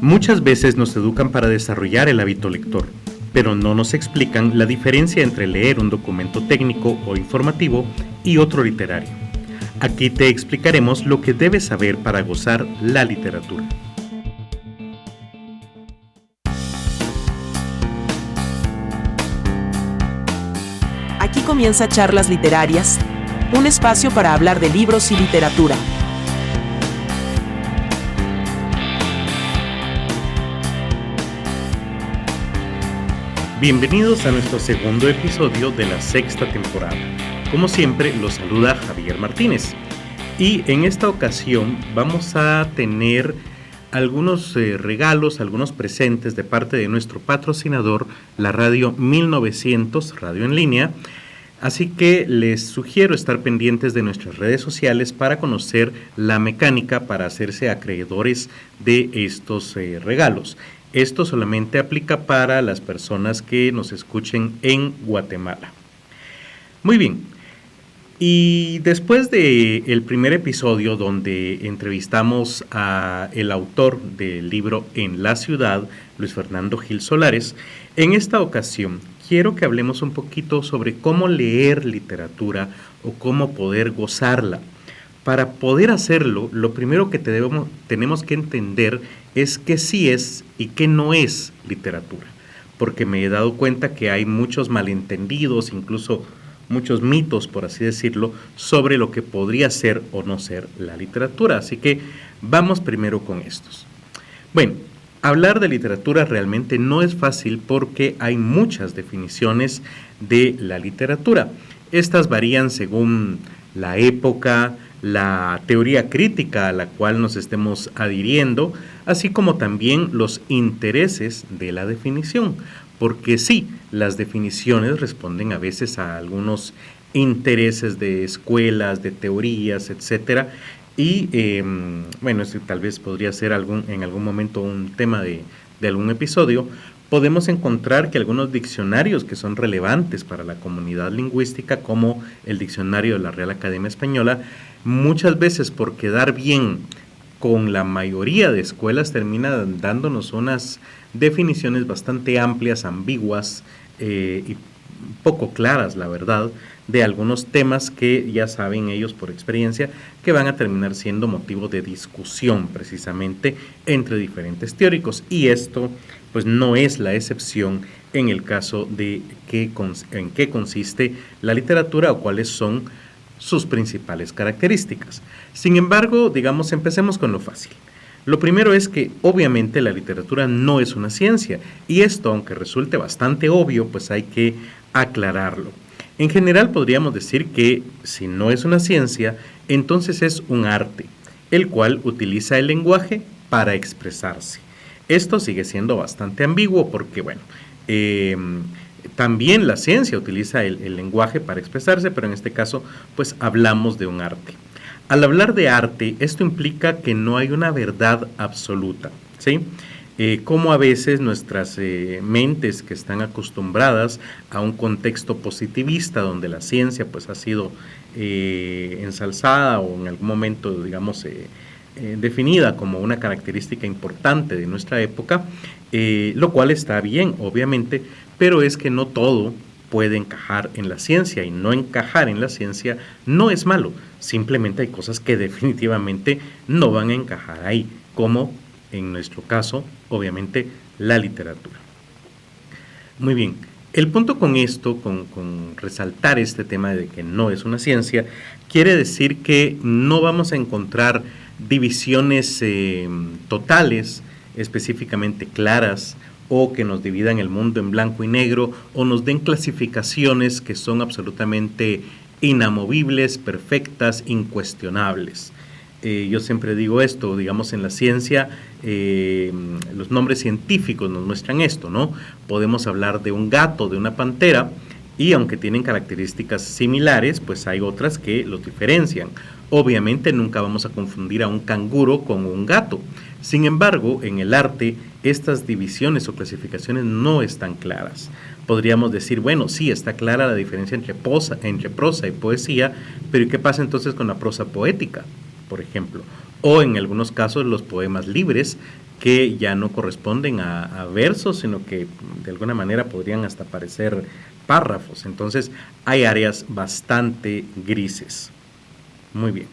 Muchas veces nos educan para desarrollar el hábito lector, pero no nos explican la diferencia entre leer un documento técnico o informativo y otro literario. Aquí te explicaremos lo que debes saber para gozar la literatura. Aquí comienza Charlas Literarias, un espacio para hablar de libros y literatura. Bienvenidos a nuestro segundo episodio de la sexta temporada. Como siempre, los saluda Javier Martínez. Y en esta ocasión vamos a tener algunos regalos, algunos presentes de parte de nuestro patrocinador, la radio 1900, radio en línea. Así que les sugiero estar pendientes de nuestras redes sociales para conocer la mecánica para hacerse acreedores de estos regalos. Esto solamente aplica para las personas que nos escuchen en Guatemala. Muy bien, y después del primer episodio donde entrevistamos a el autor del libro En la ciudad, Luis Fernando Gil Solares, en esta ocasión quiero que hablemos un poquito sobre cómo leer literatura o cómo poder gozarla. Para poder hacerlo, lo primero que tenemos que entender es qué sí es y qué no es literatura, porque me he dado cuenta que hay muchos malentendidos, incluso muchos mitos, por así decirlo, sobre lo que podría ser o no ser la literatura. Así que vamos primero con estos. Bueno, hablar de literatura realmente no es fácil porque hay muchas definiciones de la literatura. Estas varían según la época, la teoría crítica a la cual nos estemos adhiriendo, así como también los intereses de la definición, porque sí, las definiciones responden a veces a algunos intereses de escuelas, de teorías, etcétera, y bueno, este tal vez podría ser en algún momento un tema de algún episodio. Podemos encontrar que algunos diccionarios que son relevantes para la comunidad lingüística, como el diccionario de la Real Academia Española, muchas veces por quedar bien con la mayoría de escuelas termina dándonos unas definiciones bastante amplias, ambiguas y poco claras, la verdad, de algunos temas que ya saben ellos por experiencia que van a terminar siendo motivo de discusión precisamente entre diferentes teóricos, y esto pues no es la excepción en el caso de en qué consiste la literatura o cuáles son sus principales características. Sin embargo, digamos, empecemos con lo fácil. Lo primero es que obviamente la literatura no es una ciencia, y esto, aunque resulte bastante obvio, pues hay que aclararlo. En general podríamos decir que si no es una ciencia, entonces es un arte, el cual utiliza el lenguaje para expresarse. Esto sigue siendo bastante ambiguo porque, bueno, también la ciencia utiliza el lenguaje para expresarse, pero en este caso, pues hablamos de un arte. Al hablar de arte, esto implica que no hay una verdad absoluta, ¿sí? Como a veces nuestras mentes que están acostumbradas a un contexto positivista donde la ciencia pues ha sido ensalzada o en algún momento, digamos, definida como una característica importante de nuestra época, lo cual está bien, obviamente, pero es que no todo puede encajar en la ciencia, y no encajar en la ciencia no es malo, simplemente hay cosas que definitivamente no van a encajar ahí, como en nuestro caso, obviamente, la literatura. Muy bien, el punto con esto, con resaltar este tema de que no es una ciencia, quiere decir que no vamos a encontrar divisiones totales, específicamente claras, o que nos dividan el mundo en blanco y negro, o nos den clasificaciones que son absolutamente inamovibles, perfectas, incuestionables. Yo siempre digo esto, digamos, en la ciencia, los nombres científicos nos muestran esto, ¿no? Podemos hablar de un gato, de una pantera, y aunque tienen características similares, pues hay otras que los diferencian. Obviamente nunca vamos a confundir a un canguro con un gato. Sin embargo, en el arte, estas divisiones o clasificaciones no están claras. Podríamos decir, bueno, sí, está clara la diferencia entre prosa y poesía, pero ¿y qué pasa entonces con la prosa poética, por ejemplo? o en algunos casos los poemas libres, que ya no corresponden a versos, sino que de alguna manera podrían hasta parecer párrafos. Entonces hay áreas bastante grises. Muy bien.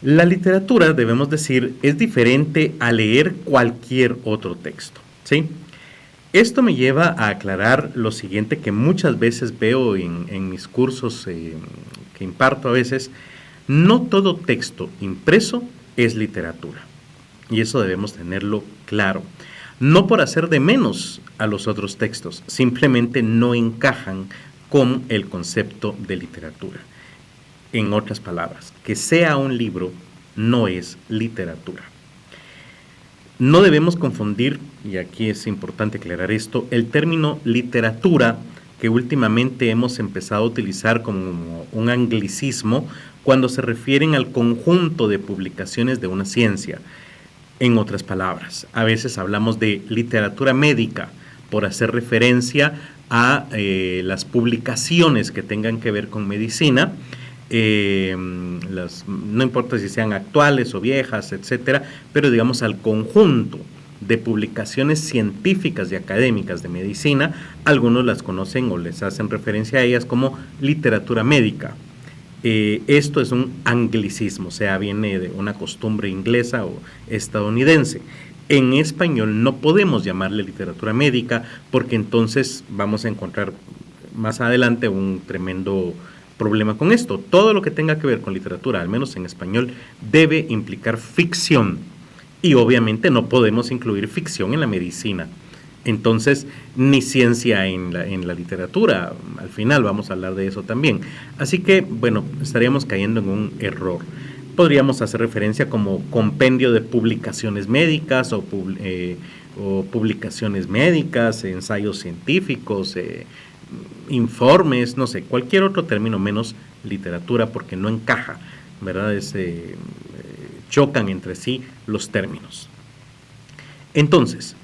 La literatura, debemos decir, es diferente a leer cualquier otro texto, ¿sí? Esto me lleva a aclarar lo siguiente que muchas veces veo en mis cursos que imparto a veces. No todo texto impreso es literatura, y eso debemos tenerlo claro. No por hacer de menos a los otros textos, simplemente no encajan con el concepto de literatura. En otras palabras, que sea un libro no es literatura. No debemos confundir, y aquí es importante aclarar esto, el término literatura, que últimamente hemos empezado a utilizar como un anglicismo cuando se refieren al conjunto de publicaciones de una ciencia. En otras palabras, a veces hablamos de literatura médica por hacer referencia a las publicaciones que tengan que ver con medicina, no importa si sean actuales o viejas, etcétera, pero digamos al conjunto de publicaciones científicas y académicas de medicina. Algunos las conocen o les hacen referencia a ellas como literatura médica. Esto es un anglicismo, o sea, viene de una costumbre inglesa o estadounidense. En español no podemos llamarle literatura médica, porque entonces vamos a encontrar más adelante un tremendo problema con esto. Todo lo que tenga que ver con literatura, al menos en español, debe implicar ficción, y obviamente no podemos incluir ficción en la medicina. Entonces, ni ciencia en la literatura. Al final vamos a hablar de eso también. Así que, bueno, estaríamos cayendo en un error. Podríamos hacer referencia como compendio de publicaciones médicas o publicaciones médicas, ensayos científicos, informes, no sé, cualquier otro término menos literatura, porque no encaja, ¿verdad? Chocan entre sí los términos. Entonces,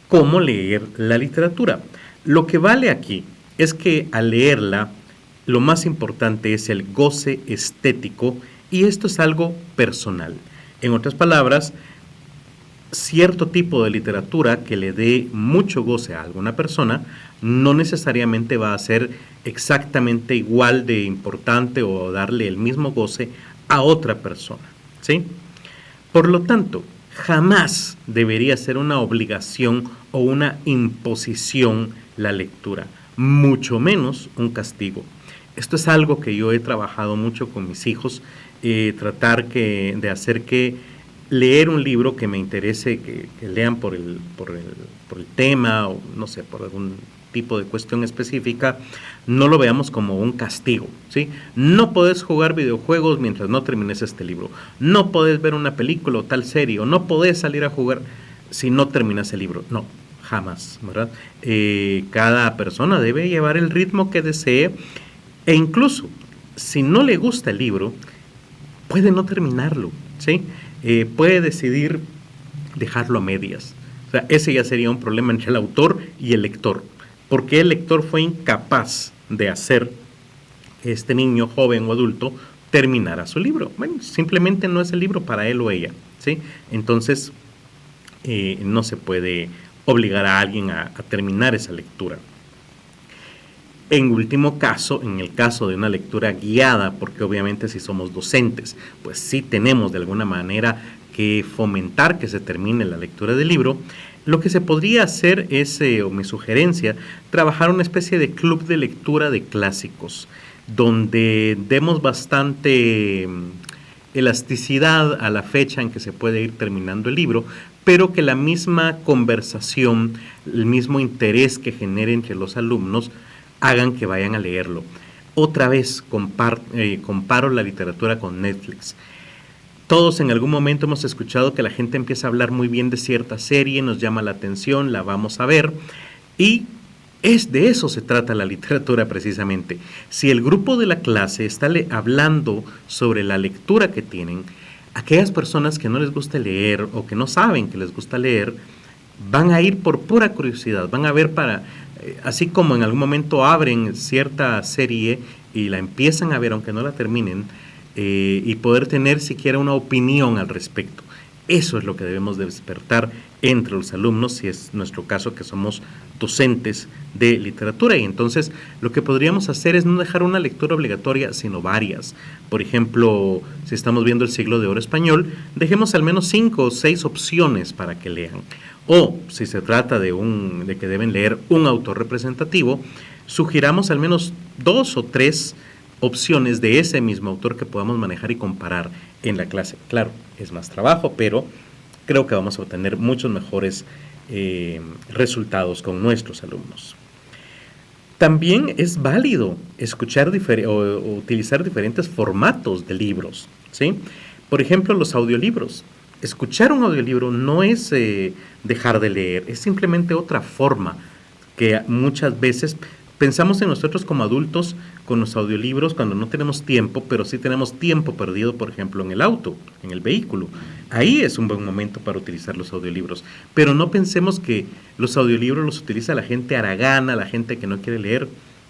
¿cómo leer la literatura? Lo que vale aquí es que al leerla, lo más importante es el goce estético, y esto es algo personal. En otras palabras, cierto tipo de literatura que le dé mucho goce a alguna persona no necesariamente va a ser exactamente igual de importante o darle el mismo goce a otra persona, ¿sí? Por lo tanto, jamás debería ser una obligación o una imposición la lectura, mucho menos un castigo. Esto es algo que yo he trabajado mucho con mis hijos, tratar de hacer que leer un libro que me interese, que lean por el tema, o no sé, por algún tipo de cuestión específica, no lo veamos como un castigo, ¿sí? No podés jugar videojuegos mientras no termines este libro, no podés ver una película o tal serie, o no podés salir a jugar si no terminas el libro. No, jamás, ¿verdad? Cada persona debe llevar el ritmo que desee, e incluso si no le gusta el libro, puede no terminarlo, ¿sí? Puede decidir dejarlo a medias. O sea, ese ya sería un problema entre el autor y el lector, porque el lector fue incapaz de hacer que este niño, joven o adulto, terminara su libro. Bueno, simplemente no es el libro para él o ella, ¿sí? Entonces, no se puede obligar a alguien a terminar esa lectura. En último caso, en el caso de una lectura guiada, porque obviamente si somos docentes, pues sí tenemos de alguna manera que fomentar que se termine la lectura del libro, lo que se podría hacer es, o mi sugerencia, trabajar una especie de club de lectura de clásicos, donde demos bastante elasticidad a la fecha en que se puede ir terminando el libro, pero que la misma conversación, el mismo interés que genere entre los alumnos, hagan que vayan a leerlo. Otra vez comparo la literatura con Netflix. Todos en algún momento hemos escuchado que la gente empieza a hablar muy bien de cierta serie, nos llama la atención, la vamos a ver, y de eso se trata la literatura precisamente. Si el grupo de la clase está hablando sobre la lectura que tienen, aquellas personas que no les gusta leer o que no saben que les gusta leer, van a ir por pura curiosidad, van a ver así como en algún momento abren cierta serie y la empiezan a ver aunque no la terminen, y poder tener siquiera una opinión al respecto. Eso es lo que debemos despertar entre los alumnos, si es nuestro caso que somos docentes de literatura. Y entonces lo que podríamos hacer es no dejar una lectura obligatoria, sino varias. Por ejemplo, si estamos viendo el Siglo de Oro español, dejemos al menos 5 o 6 opciones para que lean. O si se trata de que deben leer un autor representativo, sugiramos al menos 2 o 3 opciones de ese mismo autor que podamos manejar y comparar en la clase. Claro, es más trabajo, pero creo que vamos a obtener muchos mejores resultados con nuestros alumnos. También es válido escuchar o utilizar diferentes formatos de libros, ¿sí? Por ejemplo, los audiolibros. Escuchar un audiolibro no es dejar de leer, es simplemente otra forma que muchas veces pensamos en nosotros como adultos con los audiolibros cuando no tenemos tiempo, pero sí tenemos tiempo perdido, por ejemplo, en el auto, en el vehículo. Ahí es un buen momento para utilizar los audiolibros. Pero no pensemos que los audiolibros los utiliza la gente haragana, la gente que no quiere leer.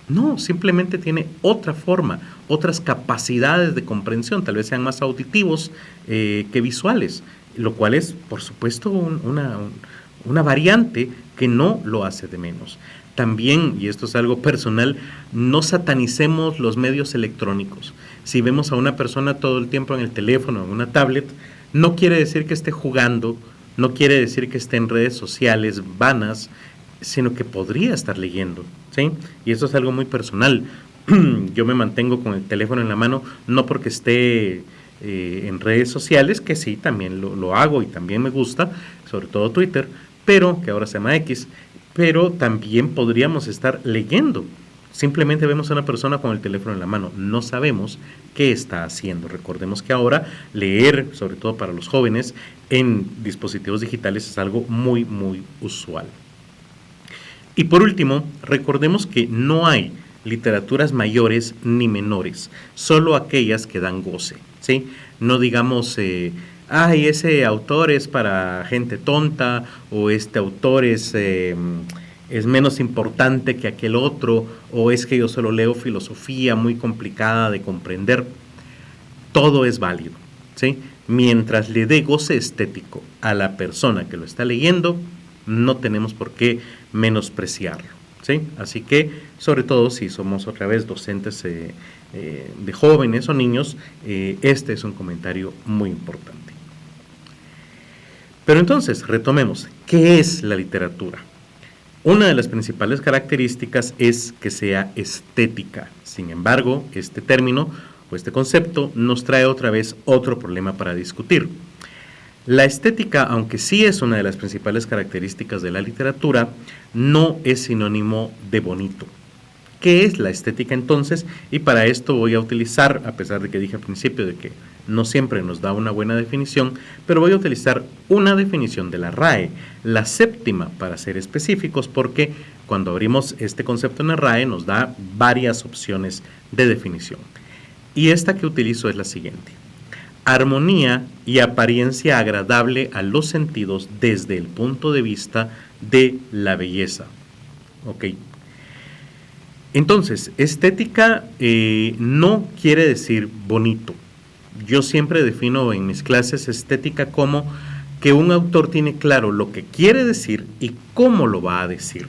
No, simplemente tiene otra forma, otras capacidades de comprensión, tal vez sean más auditivos que visuales, lo cual es, por supuesto, una variante que no lo hace de menos. También, y esto es algo personal, no satanicemos los medios electrónicos. Si vemos a una persona todo el tiempo en el teléfono o en una tablet, no quiere decir que esté jugando, no quiere decir que esté en redes sociales vanas, sino que podría estar leyendo, ¿sí? Y eso es algo muy personal. Yo me mantengo con el teléfono en la mano, no porque esté en redes sociales, que sí, también lo hago y también me gusta, sobre todo Twitter, pero que ahora se llama X, pero también podríamos estar leyendo. Simplemente vemos a una persona con el teléfono en la mano, no sabemos qué está haciendo. Recordemos que ahora leer, sobre todo para los jóvenes, en dispositivos digitales es algo muy, muy usual. Y por último, recordemos que no hay literaturas mayores ni menores, solo aquellas que dan goce, ¿sí? No digamos, ese autor es para gente tonta, o este autor es menos importante que aquel otro, o es que yo solo leo filosofía muy complicada de comprender. Todo es válido, ¿sí? Mientras le dé goce estético a la persona que lo está leyendo, no tenemos por qué menospreciarlo, ¿sí? Así que, sobre todo si somos otra vez docentes de jóvenes o niños, este es un comentario muy importante. Pero entonces, retomemos, ¿qué es la literatura? Una de las principales características es que sea estética. Sin embargo, este término o este concepto nos trae otra vez otro problema para discutir. La estética, aunque sí es una de las principales características de la literatura, no es sinónimo de bonito. ¿Qué es la estética entonces? Y para esto voy a utilizar, a pesar de que dije al principio de que no siempre nos da una buena definición, pero voy a utilizar una definición de la RAE, la séptima para ser específicos, porque cuando abrimos este concepto en la RAE nos da varias opciones de definición. Y esta que utilizo es la siguiente: armonía y apariencia agradable a los sentidos desde el punto de vista de la belleza. Ok. Entonces, estética no quiere decir bonito. Yo siempre defino en mis clases estética como que un autor tiene claro lo que quiere decir y cómo lo va a decir.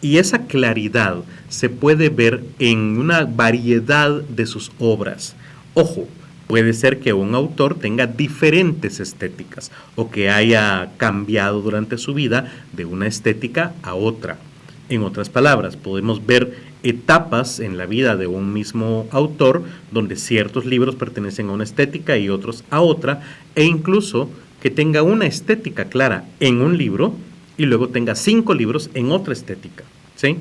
Y esa claridad se puede ver en una variedad de sus obras. Ojo, puede ser que un autor tenga diferentes estéticas o que haya cambiado durante su vida de una estética a otra. En otras palabras, podemos ver etapas en la vida de un mismo autor donde ciertos libros pertenecen a una estética y otros a otra, e incluso que tenga una estética clara en un libro y luego tenga 5 libros en otra estética, ¿sí?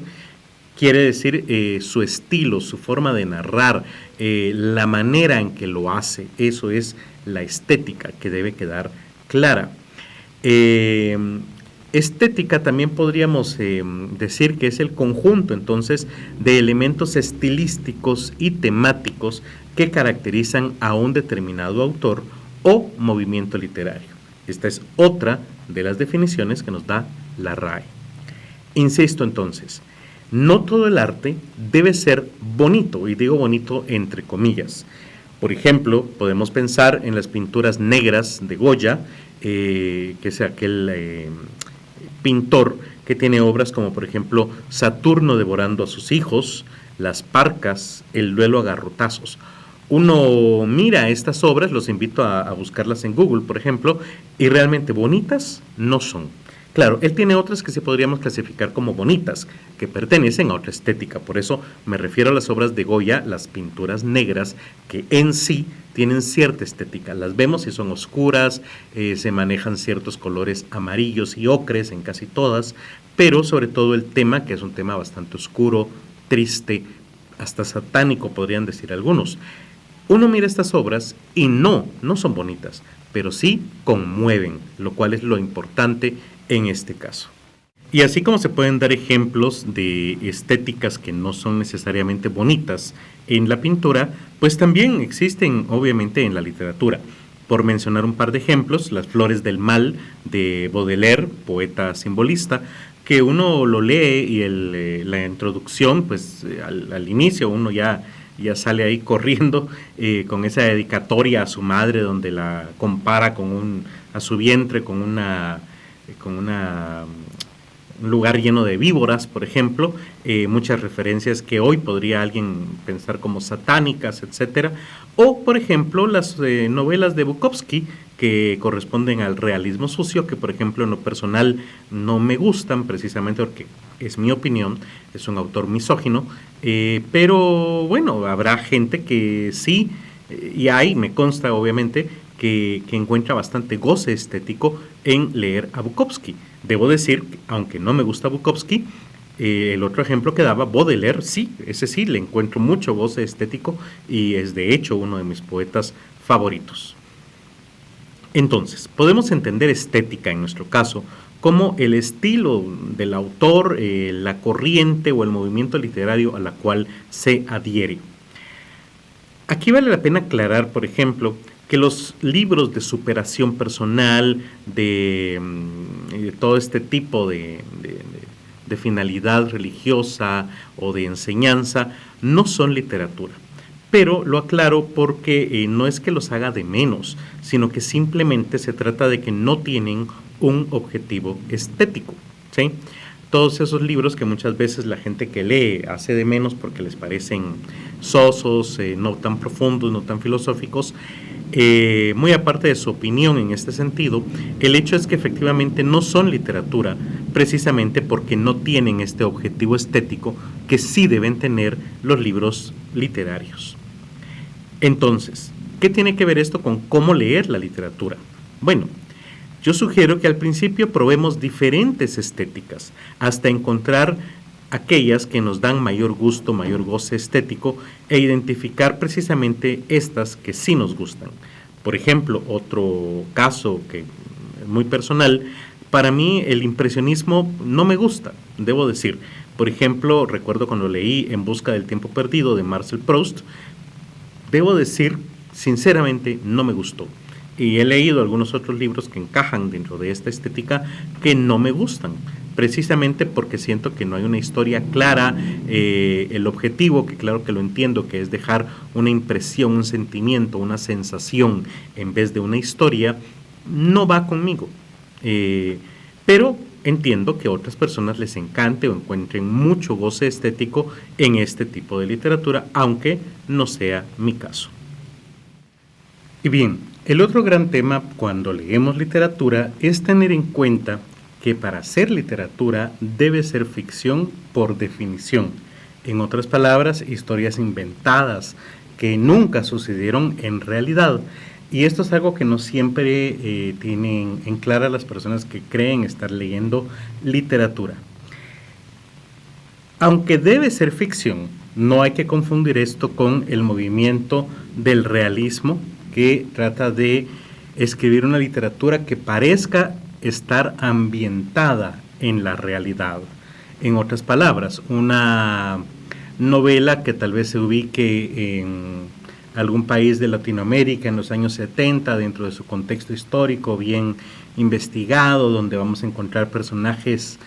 Quiere decir su estilo, su forma de narrar, la manera en que lo hace, eso es la estética que debe quedar clara. Estética también podríamos decir que es el conjunto entonces de elementos estilísticos y temáticos que caracterizan a un determinado autor o movimiento literario. Esta es otra de las definiciones que nos da la RAE. Insisto entonces, no todo el arte debe ser bonito, y digo bonito entre comillas. Por ejemplo, podemos pensar en las pinturas negras de Goya, que es aquel pintor que tiene obras como por ejemplo Saturno devorando a sus hijos, Las Parcas, El duelo a garrotazos. Uno mira estas obras, los invito a buscarlas en Google, por ejemplo, y realmente bonitas no son. Claro, él tiene otras que sí podríamos clasificar como bonitas, que pertenecen a otra estética. Por eso me refiero a las obras de Goya, las pinturas negras, que en sí tienen cierta estética. Las vemos y son oscuras, se manejan ciertos colores amarillos y ocres en casi todas, pero sobre todo el tema, que es un tema bastante oscuro, triste, hasta satánico podrían decir algunos. Uno mira estas obras y no son bonitas, pero sí conmueven, lo cual es lo importante en este caso. Y así como se pueden dar ejemplos de estéticas que no son necesariamente bonitas en la pintura, pues también existen obviamente en la literatura. Por mencionar un par de ejemplos, Las Flores del Mal de Baudelaire, poeta simbolista, que uno lo lee y la introducción, pues al inicio uno ya sale ahí corriendo con esa dedicatoria a su madre donde la compara a su vientre con un lugar lleno de víboras, por ejemplo, muchas referencias que hoy podría alguien pensar como satánicas, etcétera, o por ejemplo las novelas de Bukowski que corresponden al realismo sucio, que por ejemplo en lo personal no me gustan precisamente porque es mi opinión, es un autor misógino, pero bueno, habrá gente que sí, y me consta obviamente, que encuentra bastante goce estético en leer a Bukowski. Debo decir, aunque no me gusta Bukowski, el otro ejemplo que daba, Baudelaire, sí, ese sí, le encuentro mucho goce estético y es de hecho uno de mis poetas favoritos. Entonces, podemos entender estética en nuestro caso como el estilo del autor, la corriente o el movimiento literario a la cual se adhiere. Aquí vale la pena aclarar, por ejemplo, que los libros de superación personal, de todo este tipo de finalidad religiosa o de enseñanza, no son literatura. Pero lo aclaro porque no es que los haga de menos, sino que simplemente se trata de que no tienen un objetivo estético, ¿sí? Todos esos libros que muchas veces la gente que lee hace de menos porque les parecen sosos, no tan profundos, no tan filosóficos, muy aparte de su opinión en este sentido, el hecho es que efectivamente no son literatura, precisamente porque no tienen este objetivo estético que sí deben tener los libros literarios. Entonces, ¿qué tiene que ver esto con cómo leer la literatura? Bueno, yo sugiero que al principio probemos diferentes estéticas hasta encontrar aquellas que nos dan mayor gusto, mayor goce estético e identificar precisamente estas que sí nos gustan. Por ejemplo, otro caso que es muy personal, para mí el impresionismo no me gusta, debo decir. Por ejemplo, recuerdo cuando leí En busca del tiempo perdido de Marcel Proust, debo decir, sinceramente, no me gustó. Y he leído algunos otros libros que encajan dentro de esta estética que no me gustan, precisamente porque siento que no hay una historia clara, el objetivo, que claro que lo entiendo, que es dejar una impresión, un sentimiento, una sensación en vez de una historia, no va conmigo. Pero entiendo que a otras personas les encante o encuentren mucho goce estético en este tipo de literatura, aunque no sea mi caso. Y bien, el otro gran tema cuando leemos literatura es tener en cuenta que para ser literatura debe ser ficción por definición. En otras palabras, historias inventadas que nunca sucedieron en realidad. Y esto es algo que no siempre tienen en clara las personas que creen estar leyendo literatura. Aunque debe ser ficción, no hay que confundir esto con el movimiento del realismo, que trata de escribir una literatura que parezca estar ambientada en la realidad. En otras palabras, una novela que tal vez se ubique en algún país de Latinoamérica en los años 70, dentro de su contexto histórico bien investigado, donde vamos a encontrar personajes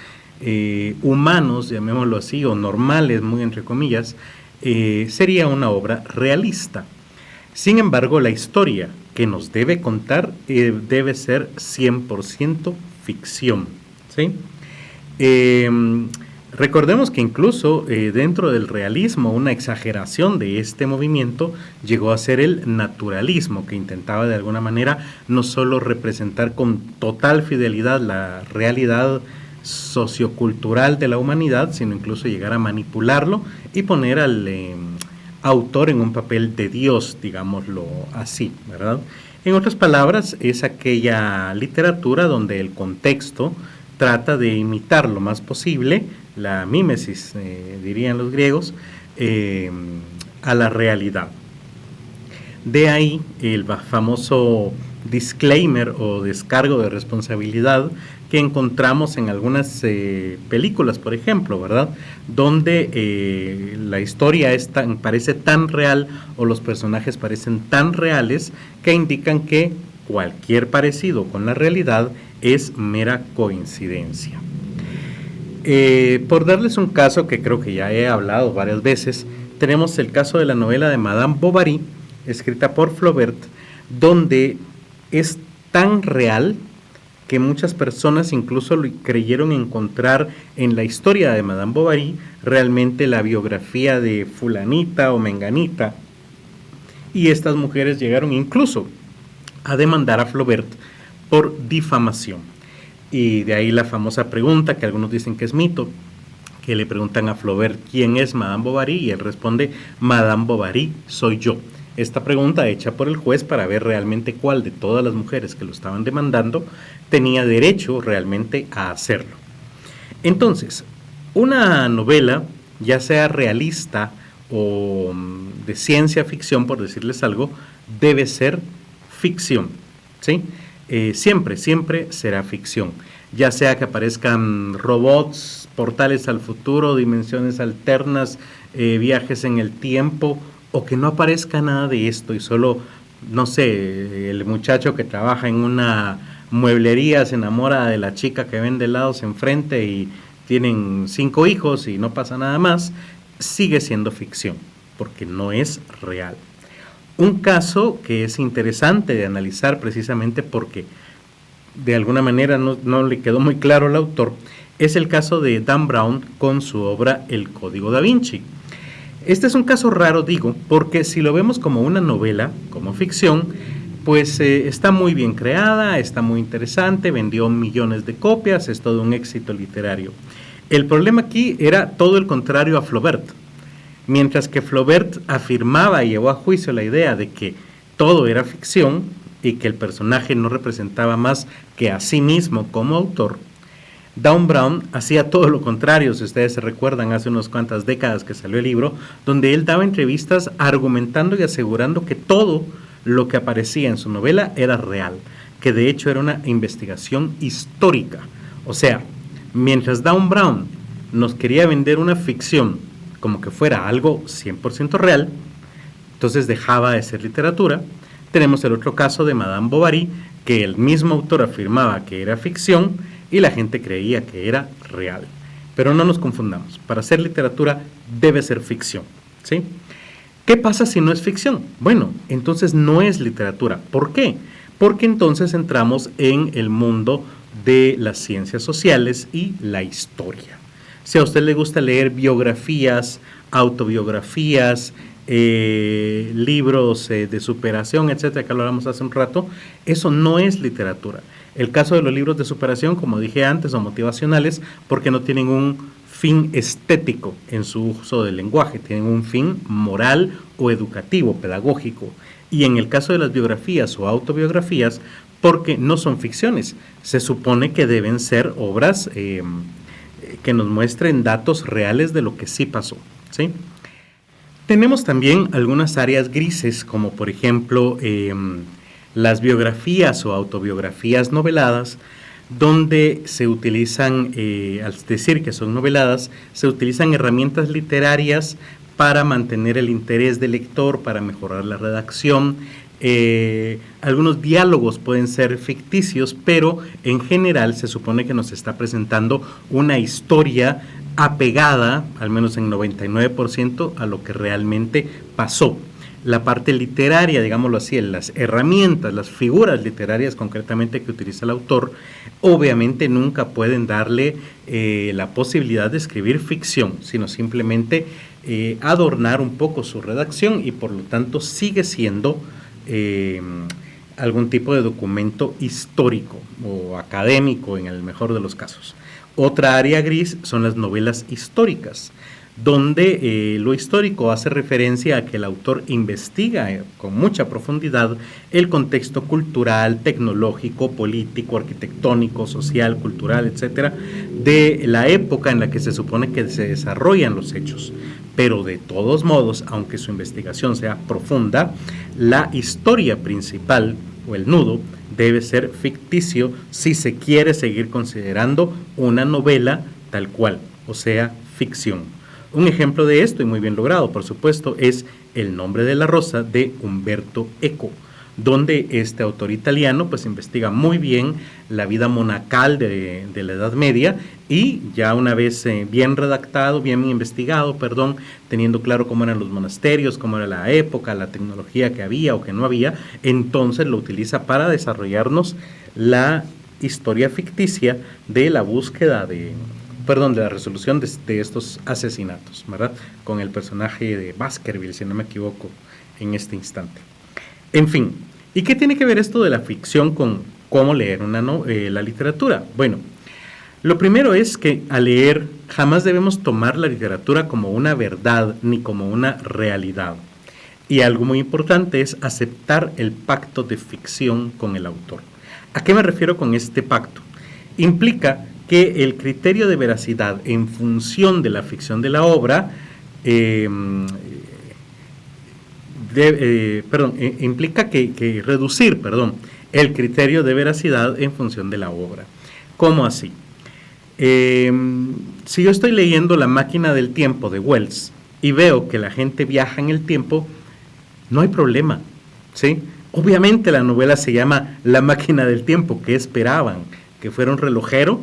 humanos, llamémoslo así, o normales, muy entre comillas, sería una obra realista. Sin embargo, la historia que nos debe contar debe ser 100% ficción, ¿sí? Recordemos que incluso dentro del realismo, una exageración de este movimiento llegó a ser el naturalismo, que intentaba de alguna manera no solo representar con total fidelidad la realidad sociocultural de la humanidad, sino incluso llegar a manipularlo y poner al autor en un papel de Dios, digámoslo así, ¿verdad? En otras palabras, es aquella literatura donde el contexto trata de imitar lo más posible, la mímesis, dirían los griegos, a la realidad. De ahí el famoso disclaimer o descargo de responsabilidad que encontramos en algunas películas, por ejemplo, ¿verdad? Donde la historia parece tan real o los personajes parecen tan reales que indican que cualquier parecido con la realidad es mera coincidencia. Por darles un caso que creo que ya he hablado varias veces, tenemos el caso de la novela de Madame Bovary, escrita por Flaubert, donde es tan real que muchas personas incluso creyeron encontrar en la historia de Madame Bovary realmente la biografía de fulanita o menganita, y estas mujeres llegaron incluso a demandar a Flaubert por difamación. Y de ahí la famosa pregunta, que algunos dicen que es mito, que le preguntan a Flaubert quién es Madame Bovary, y él responde: Madame Bovary soy yo. Esta pregunta hecha por el juez para ver realmente cuál de todas las mujeres que lo estaban demandando tenía derecho realmente a hacerlo. Entonces, una novela, ya sea realista o de ciencia ficción, por decirles algo, debe ser ficción, ¿sí? Siempre será ficción, ya sea que aparezcan robots, portales al futuro, dimensiones alternas, viajes en el tiempo, o que no aparezca nada de esto y solo, no sé, el muchacho que trabaja en una mueblería se enamora de la chica que vende helados enfrente y tienen 5 hijos y no pasa nada más, sigue siendo ficción, porque no es real. Un caso que es interesante de analizar precisamente porque de alguna manera no le quedó muy claro al autor, es el caso de Dan Brown con su obra El Código Da Vinci. Este es un caso raro, digo, porque si lo vemos como una novela, como ficción, pues está muy bien creada, está muy interesante, vendió millones de copias, es todo un éxito literario. El problema aquí era todo el contrario a Flaubert. Mientras que Flaubert afirmaba y llevó a juicio la idea de que todo era ficción y que el personaje no representaba más que a sí mismo como autor, Dan Brown hacía todo lo contrario. Si ustedes se recuerdan, hace unas cuantas décadas que salió el libro, donde él daba entrevistas argumentando y asegurando que todo lo que aparecía en su novela era real, que de hecho era una investigación histórica. O sea, mientras Dan Brown nos quería vender una ficción como que fuera algo 100% real, entonces dejaba de ser literatura. Tenemos el otro caso de Madame Bovary, que el mismo autor afirmaba que era ficción y la gente creía que era real. Pero no nos confundamos, para ser literatura debe ser ficción, ¿sí? ¿Qué pasa si no es ficción? Bueno, entonces no es literatura. ¿Por qué? Porque entonces entramos en el mundo de las ciencias sociales y la historia. Si a usted le gusta leer biografías, autobiografías, libros de superación, etcétera, que hablamos hace un rato, eso no es literatura. El caso de los libros de superación, como dije antes, son motivacionales porque no tienen un fin estético en su uso del lenguaje, tienen un fin moral o educativo, pedagógico. Y en el caso de las biografías o autobiografías, porque no son ficciones, se supone que deben ser obras que nos muestren datos reales de lo que sí pasó, ¿sí? Tenemos también algunas áreas grises, como por ejemplo las biografías o autobiografías noveladas, donde se utilizan, al decir que son noveladas, se utilizan herramientas literarias para mantener el interés del lector, para mejorar la redacción. Algunos diálogos pueden ser ficticios, pero en general se supone que nos está presentando una historia apegada, al menos en 99%, a lo que realmente pasó. la parte literaria, digámoslo así, las herramientas, las figuras literarias concretamente que utiliza el autor, obviamente nunca pueden darle la posibilidad de escribir ficción, sino simplemente adornar un poco su redacción y por lo tanto sigue siendo algún tipo de documento histórico o académico en el mejor de los casos. Otra área gris son las novelas históricas, donde lo histórico hace referencia a que el autor investiga con mucha profundidad el contexto cultural, tecnológico, político, arquitectónico, social, cultural, etcétera, de la época en la que se supone que se desarrollan los hechos. Pero de todos modos, aunque su investigación sea profunda, la historia principal o el nudo debe ser ficticio si se quiere seguir considerando una novela tal cual, o sea, ficción. Un ejemplo de esto, y muy bien logrado, por supuesto, es El nombre de la rosa de Umberto Eco, donde este autor italiano pues investiga muy bien la vida monacal de la Edad Media y ya una vez bien redactado, bien investigado, teniendo claro cómo eran los monasterios, cómo era la época, la tecnología que había o que no había, entonces lo utiliza para desarrollarnos la historia ficticia de la búsqueda de la resolución de estos asesinatos, ¿verdad? Con el personaje de Baskerville, si no me equivoco, en este instante. En fin, ¿y qué tiene que ver esto de la ficción con cómo leer la literatura? Bueno, lo primero es que al leer jamás debemos tomar la literatura como una verdad ni como una realidad. Y algo muy importante es aceptar el pacto de ficción con el autor. ¿A qué me refiero con este pacto? Implica que el criterio de veracidad en función de la ficción de la obra implica que reducir el criterio de veracidad en función de la obra. ¿Cómo así? Si yo estoy leyendo La máquina del tiempo de Wells y veo que la gente viaja en el tiempo, no hay problema, ¿sí? Obviamente la novela se llama La máquina del tiempo. ¿Qué esperaban? ¿Que fuera un relojero?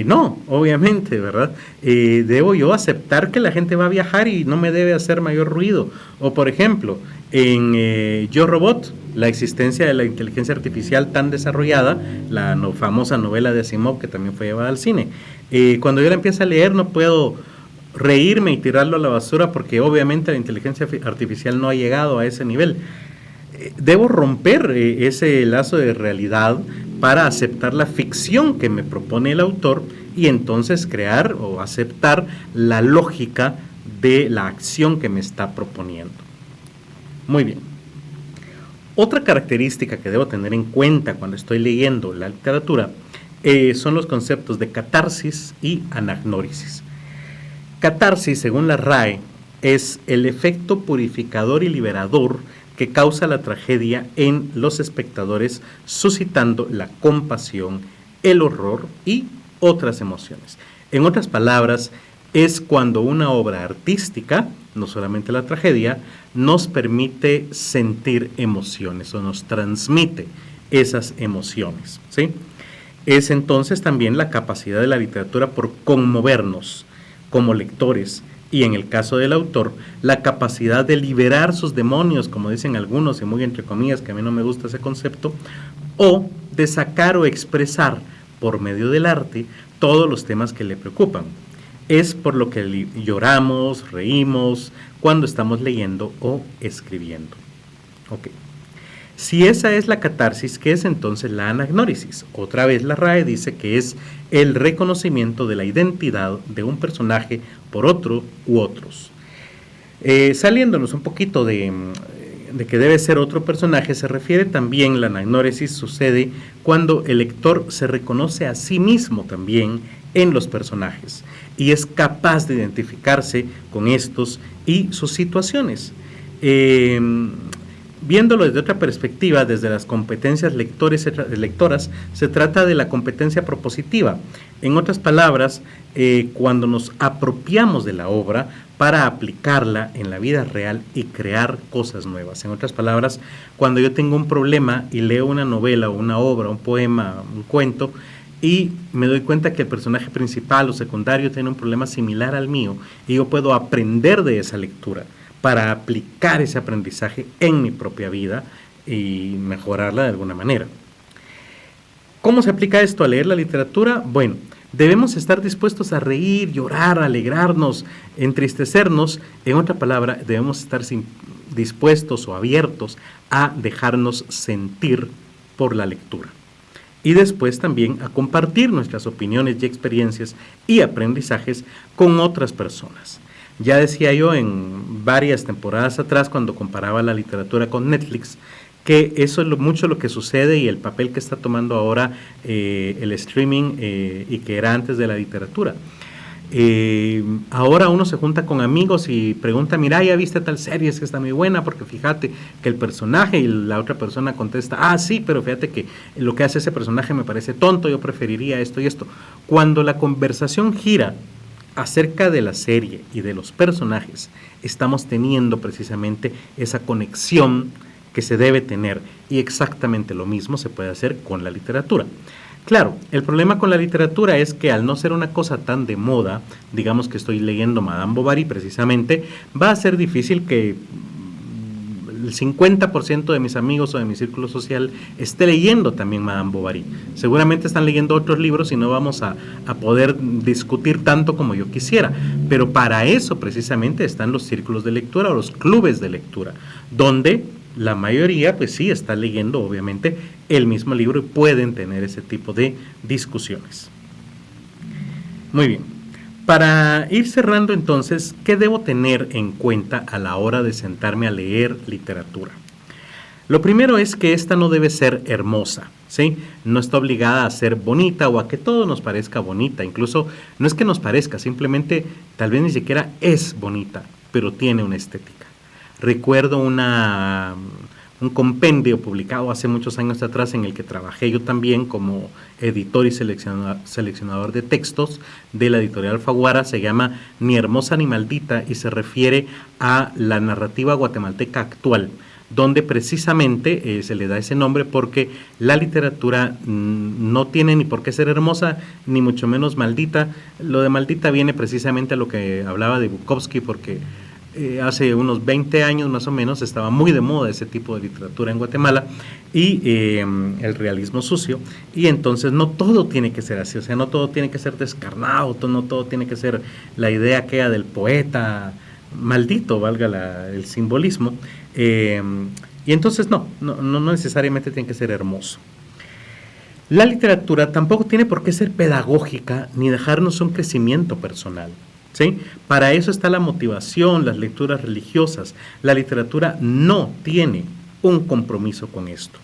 No, obviamente, ¿verdad? Debo yo aceptar que la gente va a viajar y no me debe hacer mayor ruido. O por ejemplo, en Yo Robot, la existencia de la inteligencia artificial tan desarrollada, la famosa novela de Asimov que también fue llevada al cine. Cuando yo la empiezo a leer no puedo reírme y tirarlo a la basura porque obviamente la inteligencia artificial no ha llegado a ese nivel. Debo romper ese lazo de realidad para aceptar la ficción que me propone el autor y entonces crear o aceptar la lógica de la acción que me está proponiendo. Muy bien. Otra característica que debo tener en cuenta cuando estoy leyendo la literatura son los conceptos de catarsis y anagnórisis. Catarsis, según la RAE, es el efecto purificador y liberador que causa la tragedia en los espectadores, suscitando la compasión, el horror y otras emociones. En otras palabras, es cuando una obra artística, no solamente la tragedia, nos permite sentir emociones o nos transmite esas emociones, ¿sí? Es entonces también la capacidad de la literatura por conmovernos como lectores, y en el caso del autor, la capacidad de liberar sus demonios, como dicen algunos, y muy entre comillas, que a mí no me gusta ese concepto, o de sacar o expresar por medio del arte todos los temas que le preocupan. Es por lo que lloramos, reímos, cuando estamos leyendo o escribiendo. Ok. Si esa es la catarsis, ¿qué es entonces la anagnórisis? Otra vez la RAE dice que es el reconocimiento de la identidad de un personaje por otro u otros. Saliéndonos un poquito de que debe ser otro personaje, se refiere también, la anagnórisis sucede cuando el lector se reconoce a sí mismo también en los personajes y es capaz de identificarse con estos y sus situaciones. Viéndolo desde otra perspectiva, desde las competencias lectoras, se trata de la competencia propositiva. En otras palabras, cuando nos apropiamos de la obra para aplicarla en la vida real y crear cosas nuevas. En otras palabras, cuando yo tengo un problema y leo una novela o una obra, un poema, un cuento, y me doy cuenta que el personaje principal o secundario tiene un problema similar al mío, y yo puedo aprender de esa lectura para aplicar ese aprendizaje en mi propia vida y mejorarla de alguna manera. ¿Cómo se aplica esto a leer la literatura? Bueno, debemos estar dispuestos a reír, llorar, alegrarnos, entristecernos. En otra palabra, debemos estar dispuestos o abiertos a dejarnos sentir por la lectura. Y después también a compartir nuestras opiniones y experiencias y aprendizajes con otras personas. Ya decía yo en varias temporadas atrás, cuando comparaba la literatura con Netflix, que eso es mucho lo que sucede y el papel que está tomando ahora el streaming y que era antes de la literatura. Ahora uno se junta con amigos y pregunta, mira, ¿ya viste tal serie? Es que está muy buena, porque fíjate que el personaje, y la otra persona contesta, sí, pero fíjate que lo que hace ese personaje me parece tonto, yo preferiría esto y esto. Cuando la conversación gira acerca de la serie y de los personajes, estamos teniendo precisamente esa conexión que se debe tener, y exactamente lo mismo se puede hacer con la literatura. Claro, el problema con la literatura es que al no ser una cosa tan de moda, digamos que estoy leyendo Madame Bovary precisamente, va a ser difícil que el 50% de mis amigos o de mi círculo social esté leyendo también Madame Bovary. Seguramente están leyendo otros libros y no vamos a poder discutir tanto como yo quisiera, pero para eso precisamente están los círculos de lectura o los clubes de lectura, donde la mayoría, pues sí, está leyendo obviamente el mismo libro y pueden tener ese tipo de discusiones. Muy bien, para ir cerrando entonces, ¿qué debo tener en cuenta a la hora de sentarme a leer literatura? Lo primero es que esta no debe ser hermosa, ¿sí? No está obligada a ser bonita o a que todo nos parezca bonita, incluso no es que nos parezca, simplemente tal vez ni siquiera es bonita, pero tiene una estética. Recuerdo un compendio publicado hace muchos años atrás en el que trabajé yo también como editor y seleccionador de textos de la editorial Alfaguara. Se llama Ni hermosa ni maldita y se refiere a la narrativa guatemalteca actual, donde precisamente se le da ese nombre porque la literatura no tiene ni por qué ser hermosa, ni mucho menos maldita. Lo de maldita viene precisamente a lo que hablaba de Bukowski, porque hace unos 20 años más o menos estaba muy de moda ese tipo de literatura en Guatemala y el realismo sucio, y entonces no todo tiene que ser así, o sea, no todo tiene que ser descarnado, no todo tiene que ser la idea aquella del poeta maldito, valga el simbolismo, y entonces no necesariamente tiene que ser hermoso. La literatura tampoco tiene por qué ser pedagógica ni dejarnos un crecimiento personal, ¿sí? Para eso está la motivación, las lecturas religiosas. La literatura no tiene un compromiso con esto,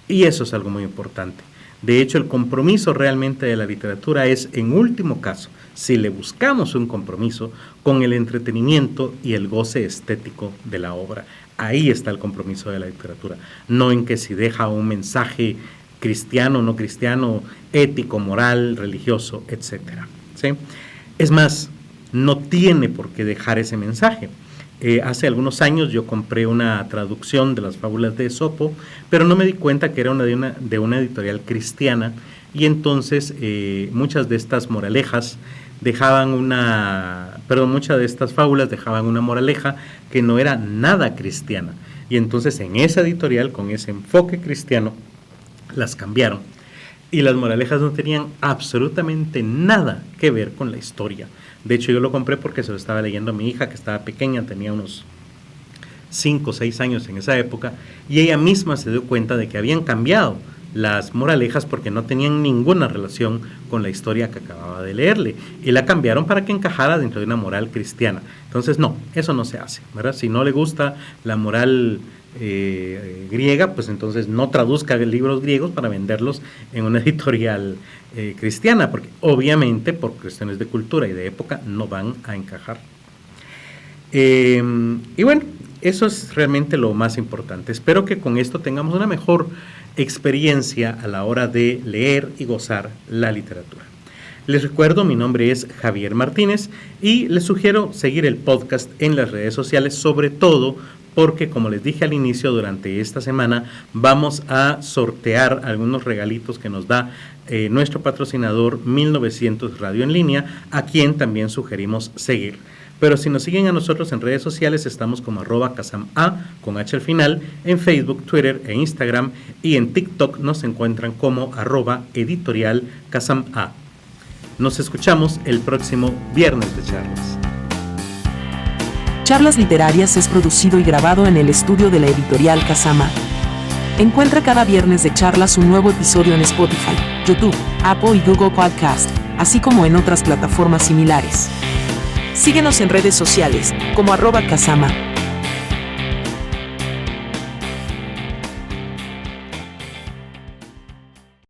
y eso es algo muy importante. De hecho, el compromiso realmente de la literatura es, en último caso, si le buscamos un compromiso, con el entretenimiento y el goce estético de la obra. Ahí está el compromiso de la literatura, no en que si deja un mensaje cristiano, no cristiano, ético, moral, religioso, etcétera, ¿sí? Es más, no tiene por qué dejar ese mensaje. Hace algunos años yo compré una traducción de las fábulas de Esopo, pero no me di cuenta que era de una editorial cristiana, y entonces muchas de estas moralejas muchas de estas fábulas dejaban una moraleja que no era nada cristiana, y entonces en esa editorial, con ese enfoque cristiano, las cambiaron, y las moralejas no tenían absolutamente nada que ver con la historia. De hecho, yo lo compré porque se lo estaba leyendo a mi hija, que estaba pequeña, tenía unos 5 o 6 años en esa época, y ella misma se dio cuenta de que habían cambiado las moralejas porque no tenían ninguna relación con la historia que acababa de leerle, y la cambiaron para que encajara dentro de una moral cristiana. Entonces, no, eso no se hace, ¿verdad? Si no le gusta la moral griega, pues entonces no traduzca libros griegos para venderlos en una editorial cristiana, porque obviamente por cuestiones de cultura y de época no van a encajar. Y bueno, eso es realmente lo más importante. Espero que con esto tengamos una mejor experiencia a la hora de leer y gozar la literatura. Les recuerdo, mi nombre es Javier Martínez y les sugiero seguir el podcast en las redes sociales, sobre todo porque, como les dije al inicio, durante esta semana vamos a sortear algunos regalitos que nos da nuestro patrocinador 1900 Radio en Línea, a quien también sugerimos seguir. Pero si nos siguen a nosotros en redes sociales, estamos como @casama con H al final, en Facebook, Twitter e Instagram, y en TikTok nos encuentran como @editorialcasama. Nos escuchamos el próximo viernes de charlas. Charlas Literarias es producido y grabado en el estudio de la editorial Casama. Encuentra cada viernes de charlas un nuevo episodio en Spotify, YouTube, Apple y Google Podcast, así como en otras plataformas similares. Síguenos en redes sociales como @casama.